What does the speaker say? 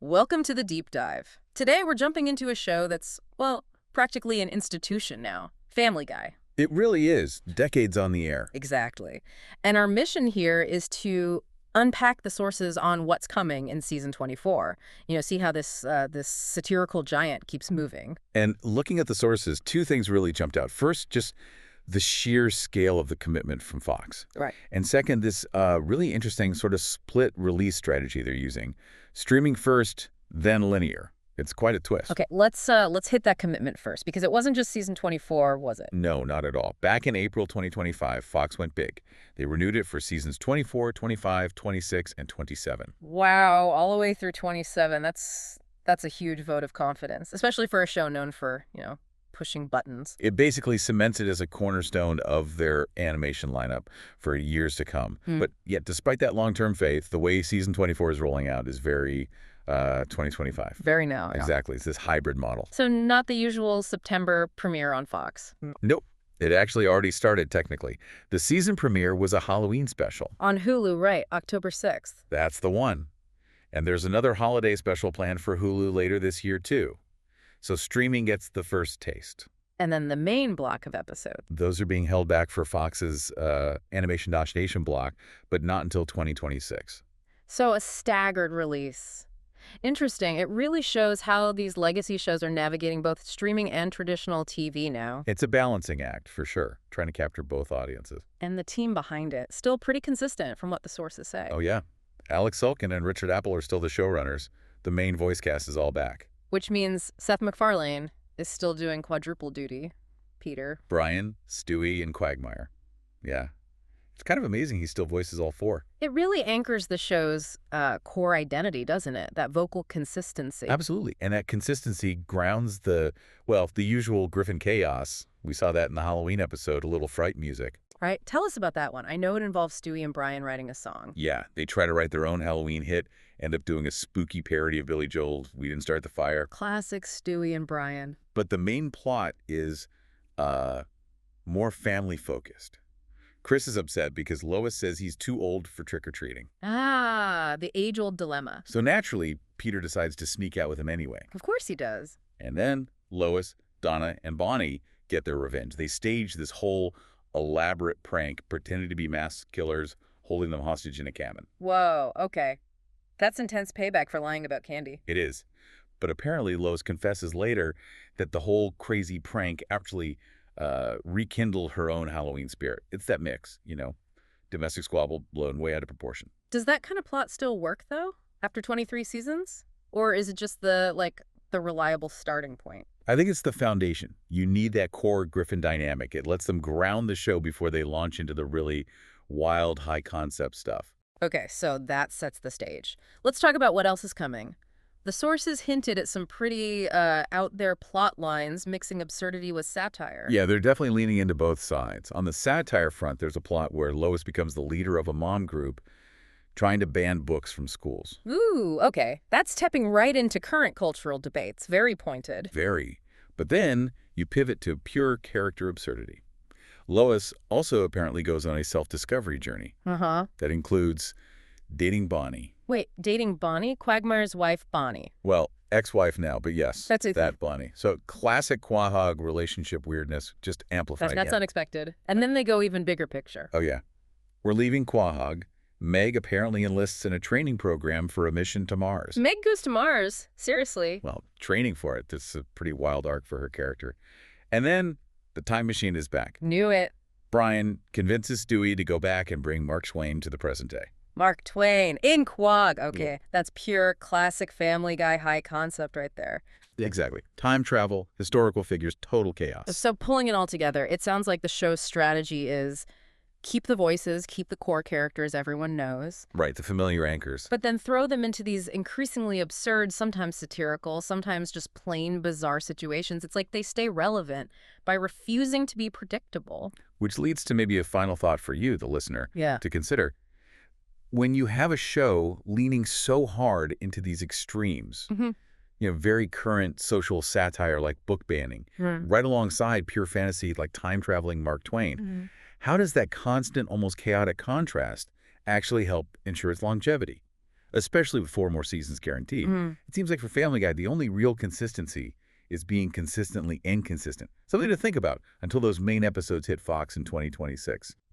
Welcome to the deep dive. Today we're jumping into a show that's, well, practically an institution now. Family Guy. It really is. Decades on the air. Exactly. And our mission here is to unpack the sources on what's coming in season 24. See how this satirical giant keeps moving. And looking at the sources, two things really jumped out. First, just the sheer scale of the commitment from Fox. Right. And second, this really interesting sort of split release strategy they're using. Streaming first, then linear. It's quite a twist. Okay, let's hit that commitment first, because it wasn't just season 24, was it? No, not at all. Back in April 2025, Fox went big. They renewed it for seasons 24, 25, 26, and 27. Wow, all the way through 27. That's a huge vote of confidence, especially for a show known for, pushing buttons. It basically cements it as a cornerstone of their animation lineup for years to come. But yet, despite that long-term faith, the way season 24 is rolling out is very 2025. Very now. Yeah. Exactly. It's this hybrid model. So not the usual September premiere on Fox. Nope. It actually already started, technically. The season premiere was a Halloween special. On Hulu, right, October 6th. That's the one. And there's another holiday special planned for Hulu later this year, too. So streaming gets the first taste. And then the main block of episodes. Those are being held back for Fox's Animation Nation block, but not until 2026. So a staggered release. Interesting. It really shows how these legacy shows are navigating both streaming and traditional TV now. It's a balancing act, for sure, trying to capture both audiences. And the team behind it, still pretty consistent from what the sources say. Oh, yeah. Alex Sulkin and Richard Apple are still the showrunners. The main voice cast is all back. Which means Seth MacFarlane is still doing quadruple duty. Peter, Brian, Stewie, and Quagmire. Yeah. It's kind of amazing he still voices all four. It really anchors the show's core identity, doesn't it? That vocal consistency. Absolutely. And that consistency grounds the usual Griffin chaos. We saw that in the Halloween episode, a little fright music. Right? Tell us about that one. I know it involves Stewie and Brian writing a song. Yeah, they try to write their own Halloween hit, end up doing a spooky parody of Billy Joel's We Didn't Start the Fire. Classic Stewie and Brian. But the main plot is more family-focused. Chris is upset because Lois says he's too old for trick-or-treating. Ah, the age-old dilemma. So naturally, Peter decides to sneak out with him anyway. Of course he does. And then Lois, Donna, and Bonnie get their revenge. They stage this whole elaborate prank, pretending to be masked killers, holding them hostage in a cabin. Whoa, okay. That's intense payback for lying about candy. It is. But apparently Lois confesses later that the whole crazy prank actually rekindled her own Halloween spirit. It's that mix, domestic squabble blown way out of proportion. Does that kind of plot still work, though, after 23 seasons? Or is it just the reliable starting point? I think it's the foundation. You need that core Griffin dynamic. It lets them ground the show before they launch into the really wild, high-concept stuff. Okay, so that sets the stage. Let's talk about what else is coming. The sources hinted at some pretty out-there plot lines, mixing absurdity with satire. Yeah, they're definitely leaning into both sides. On the satire front, there's a plot where Lois becomes the leader of a mom group trying to ban books from schools. Ooh, okay. That's stepping right into current cultural debates. Very pointed. Very. But then you pivot to pure character absurdity. Lois also apparently goes on a self-discovery journey. Uh-huh. That includes dating Bonnie. Wait, dating Bonnie? Quagmire's wife, Bonnie. Well, ex-wife now, but yes, That's it. that Bonnie. So classic Quahog relationship weirdness, just amplified. That's unexpected. And then they go even bigger picture. Oh, yeah. We're leaving Quahog. Meg apparently enlists in a training program for a mission to Mars. Meg goes to Mars? Seriously? Well, training for it. This is a pretty wild arc for her character. And then the time machine is back. Knew it. Brian convinces Stewie to go back and bring Mark Twain to the present day. Mark Twain in Quahog. Okay, Yeah. That's pure classic Family Guy high concept right there. Exactly. Time travel, historical figures, total chaos. So pulling it all together, it sounds like the show's strategy is keep the voices, keep the core characters everyone knows. Right, the familiar anchors. But then throw them into these increasingly absurd, sometimes satirical, sometimes just plain bizarre situations. It's like they stay relevant by refusing to be predictable. Which leads to maybe a final thought for you, the listener, Yeah. to consider. When you have a show leaning so hard into these extremes, very current social satire like book banning, right alongside pure fantasy like time-traveling Mark Twain, how does that constant, almost chaotic contrast actually help ensure its longevity? especially with 4 more seasons guaranteed. It seems like for Family Guy, the only real consistency is being consistently inconsistent. Something to think about until those main episodes hit Fox in 2026.